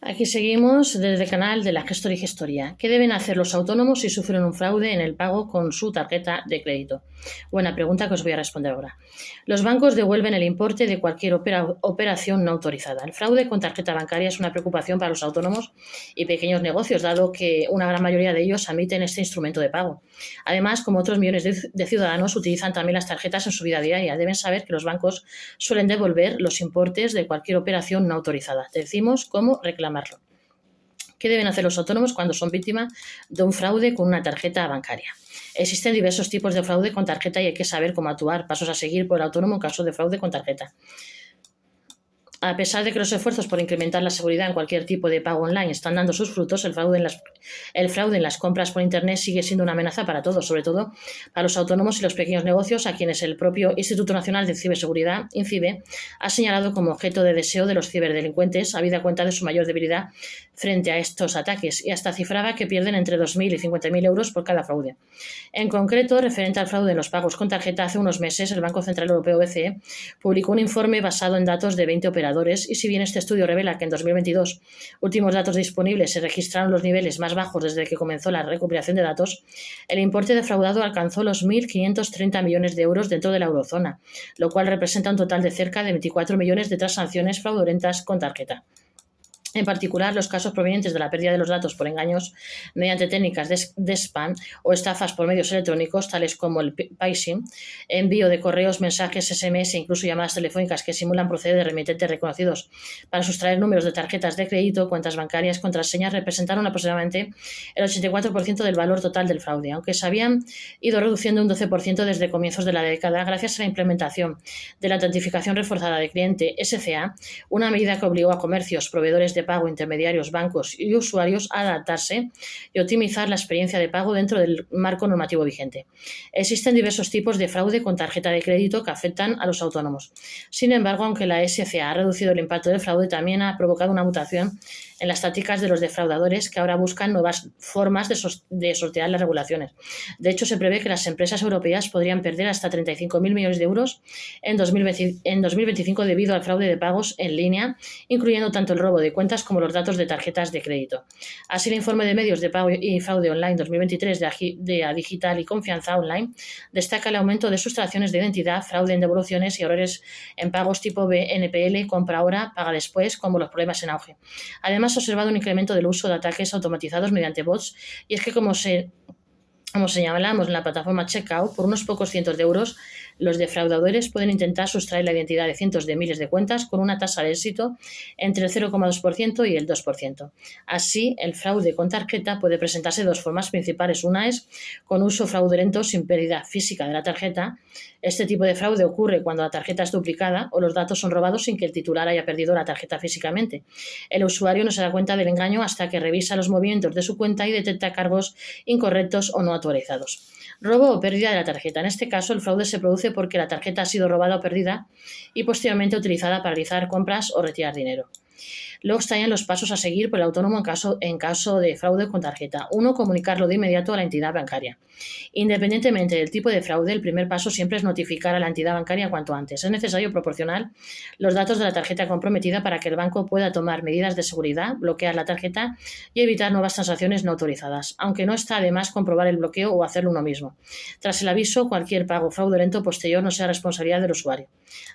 Aquí seguimos desde el canal de la Gestor y Gestoría. ¿Qué deben hacer los autónomos si sufren un fraude en el pago con su tarjeta de crédito? Buena pregunta que os voy a responder ahora. Los bancos devuelven el importe de cualquier operación no autorizada. El fraude con tarjeta bancaria es una preocupación para los autónomos y pequeños negocios, dado que una gran mayoría de ellos admiten este instrumento de pago. Además, como otros millones de ciudadanos utilizan también las tarjetas en su vida diaria, deben saber que los bancos suelen devolver los importes de cualquier operación no autorizada. Te decimos cómo reclamarlo. ¿Qué deben hacer los autónomos cuando son víctimas de un fraude con una tarjeta bancaria? Existen diversos tipos de fraude con tarjeta y hay que saber cómo actuar. Pasos a seguir por el autónomo en caso de fraude con tarjeta. A pesar de que los esfuerzos por incrementar la seguridad en cualquier tipo de pago online están dando sus frutos, el fraude en las compras por Internet sigue siendo una amenaza para todos, sobre todo para los autónomos y los pequeños negocios, a quienes el propio Instituto Nacional de Ciberseguridad, INCIBE, ha señalado como objeto de deseo de los ciberdelincuentes, habida cuenta de su mayor debilidad frente a estos ataques, y hasta cifraba que pierden entre 2.000 y 50.000 euros por cada fraude. En concreto, referente al fraude en los pagos con tarjeta, hace unos meses el Banco Central Europeo, BCE, publicó un informe basado en datos de 20 operadores, y si bien este estudio revela que en 2022, últimos datos disponibles, se registraron los niveles más bajos desde que comenzó la recopilación de datos, el importe defraudado alcanzó los 1.530 millones de euros dentro de la eurozona, lo cual representa un total de cerca de 24 millones de transacciones fraudulentas con tarjeta. En particular, los casos provenientes de la pérdida de los datos por engaños mediante técnicas de spam o estafas por medios electrónicos, tales como el phishing, envío de correos, mensajes, SMS e incluso llamadas telefónicas que simulan proceder de remitentes reconocidos para sustraer números de tarjetas de crédito, cuentas bancarias, contraseñas, representaron aproximadamente el 84% del valor total del fraude, aunque se habían ido reduciendo un 12% desde comienzos de la década gracias a la implementación de la autentificación reforzada de cliente SCA, una medida que obligó a comercios, proveedores de pago, intermediarios, bancos y usuarios a adaptarse y optimizar la experiencia de pago dentro del marco normativo vigente. Existen diversos tipos de fraude con tarjeta de crédito que afectan a los autónomos. Sin embargo, aunque la SCA ha reducido el impacto del fraude, también ha provocado una mutación en las tácticas de los defraudadores, que ahora buscan nuevas formas de sortear las regulaciones. De hecho, se prevé que las empresas europeas podrían perder hasta 35.000 millones de euros en 2025 debido al fraude de pagos en línea, incluyendo tanto el robo de cuentas como los datos de tarjetas de crédito. Así, el informe de medios de pago y fraude online 2023 de Digital y Confianza Online destaca el aumento de sustracciones de identidad, fraude en devoluciones y errores en pagos tipo BNPL, compra ahora, paga después, como los problemas en auge. Además, ha observado un incremento del uso de ataques automatizados mediante bots, y es que como señalamos en la plataforma Checkout, por unos pocos cientos de euros, los defraudadores pueden intentar sustraer la identidad de cientos de miles de cuentas con una tasa de éxito entre el 0,2% y el 2%. Así, el fraude con tarjeta puede presentarse de dos formas principales. Una es con uso fraudulento sin pérdida física de la tarjeta. Este tipo de fraude ocurre cuando la tarjeta es duplicada o los datos son robados sin que el titular haya perdido la tarjeta físicamente. El usuario no se da cuenta del engaño hasta que revisa los movimientos de su cuenta y detecta cargos incorrectos o no autorizados. Robo o pérdida de la tarjeta. En este caso, el fraude se produce porque la tarjeta ha sido robada o perdida y posteriormente utilizada para realizar compras o retirar dinero. Luego están los pasos a seguir por el autónomo en caso de fraude con tarjeta. 1. Comunicarlo de inmediato a la entidad bancaria. Independientemente del tipo de fraude, el primer paso siempre es notificar a la entidad bancaria cuanto antes. Es necesario proporcionar los datos de la tarjeta comprometida para que el banco pueda tomar medidas de seguridad, bloquear la tarjeta y evitar nuevas transacciones no autorizadas, aunque no está de más comprobar el bloqueo o hacerlo uno mismo. Tras el aviso, cualquier pago fraudulento posterior no sea responsabilidad del usuario.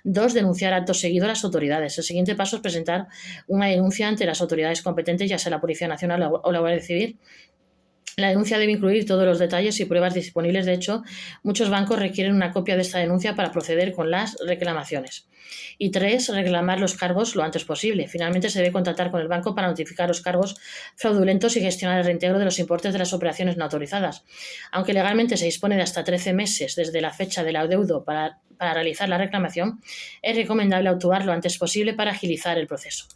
2. Denunciar acto seguido a las autoridades. El siguiente paso es presentar una denuncia ante las autoridades competentes, ya sea la Policía Nacional o la Guardia Civil. La denuncia debe incluir todos los detalles y pruebas disponibles. De hecho, muchos bancos requieren una copia de esta denuncia para proceder con las reclamaciones. Y 3. Reclamar los cargos lo antes posible. Finalmente, se debe contactar con el banco para notificar los cargos fraudulentos y gestionar el reintegro de los importes de las operaciones no autorizadas. Aunque legalmente se dispone de hasta 13 meses desde la fecha del adeudo para realizar la reclamación, es recomendable actuar lo antes posible para agilizar el proceso.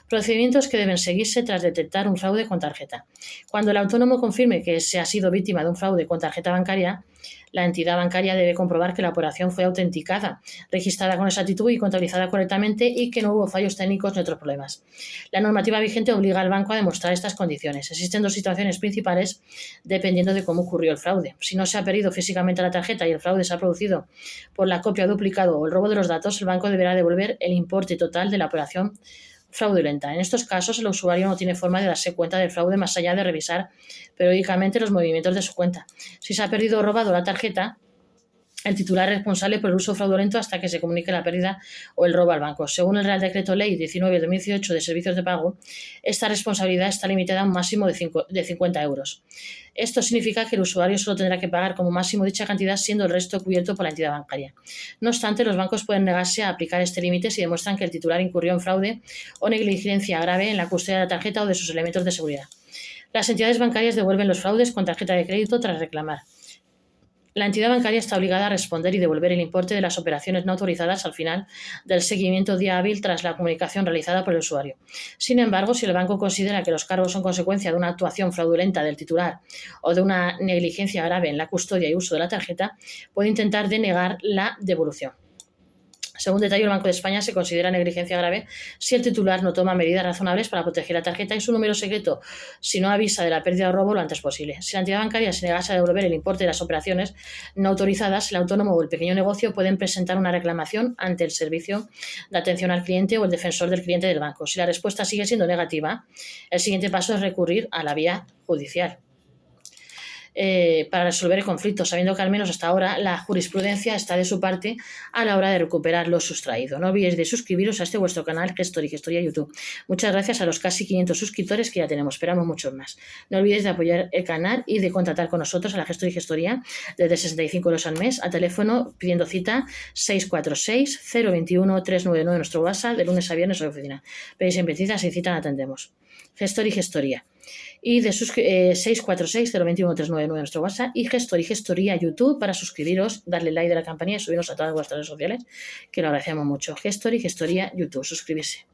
Procedimientos que deben seguirse tras detectar un fraude con tarjeta. Cuando el autónomo confirme que se ha sido víctima de un fraude con tarjeta bancaria, la entidad bancaria debe comprobar que la operación fue autenticada, registrada con exactitud y contabilizada correctamente y que no hubo fallos técnicos ni otros problemas. La normativa vigente obliga al banco a demostrar estas condiciones. Existen dos situaciones principales dependiendo de cómo ocurrió el fraude. Si no se ha perdido físicamente la tarjeta y el fraude se ha producido por la copia duplicado o el robo de los datos, el banco deberá devolver el importe total de la operación fraudulenta. En estos casos, el usuario no tiene forma de darse cuenta del fraude más allá de revisar periódicamente los movimientos de su cuenta. Si se ha perdido o robado la tarjeta, el titular es responsable por el uso fraudulento hasta que se comunique la pérdida o el robo al banco. Según el Real Decreto Ley 19/2018 de Servicios de Pago, esta responsabilidad está limitada a un máximo de 50 euros. Esto significa que el usuario solo tendrá que pagar como máximo dicha cantidad, siendo el resto cubierto por la entidad bancaria. No obstante, los bancos pueden negarse a aplicar este límite si demuestran que el titular incurrió en fraude o negligencia grave en la custodia de la tarjeta o de sus elementos de seguridad. Las entidades bancarias devuelven los fraudes con tarjeta de crédito tras reclamar. La entidad bancaria está obligada a responder y devolver el importe de las operaciones no autorizadas al final del seguimiento día hábil tras la comunicación realizada por el usuario. Sin embargo, si el banco considera que los cargos son consecuencia de una actuación fraudulenta del titular o de una negligencia grave en la custodia y uso de la tarjeta, puede intentar denegar la devolución. Según detalló el Banco de España, se considera negligencia grave si el titular no toma medidas razonables para proteger la tarjeta y su número secreto si no avisa de la pérdida o robo lo antes posible. Si la entidad bancaria se negase a devolver el importe de las operaciones no autorizadas, el autónomo o el pequeño negocio pueden presentar una reclamación ante el Servicio de Atención al Cliente o el defensor del cliente del banco. Si la respuesta sigue siendo negativa, el siguiente paso es recurrir a la vía judicial. Para resolver el conflicto, sabiendo que al menos hasta ahora la jurisprudencia está de su parte a la hora de recuperar lo sustraído. No olvidéis de suscribiros a este vuestro canal Gestoría YouTube. Muchas gracias a los casi 500 suscriptores que ya tenemos, esperamos muchos más. No olvidéis de apoyar el canal y de contratar con nosotros a la Gestoría desde 65 euros al mes, a teléfono pidiendo cita 646 021 399 nuestro WhatsApp, de lunes a viernes en la oficina. Pedís siempre cita, sin cita no atendemos. Gestoría. Y de 646 021 399 nuestro WhatsApp y Gestoría YouTube para suscribiros, darle like de la campanilla y subirnos a todas vuestras redes sociales, que lo agradecemos mucho. Gestoría YouTube, suscribirse.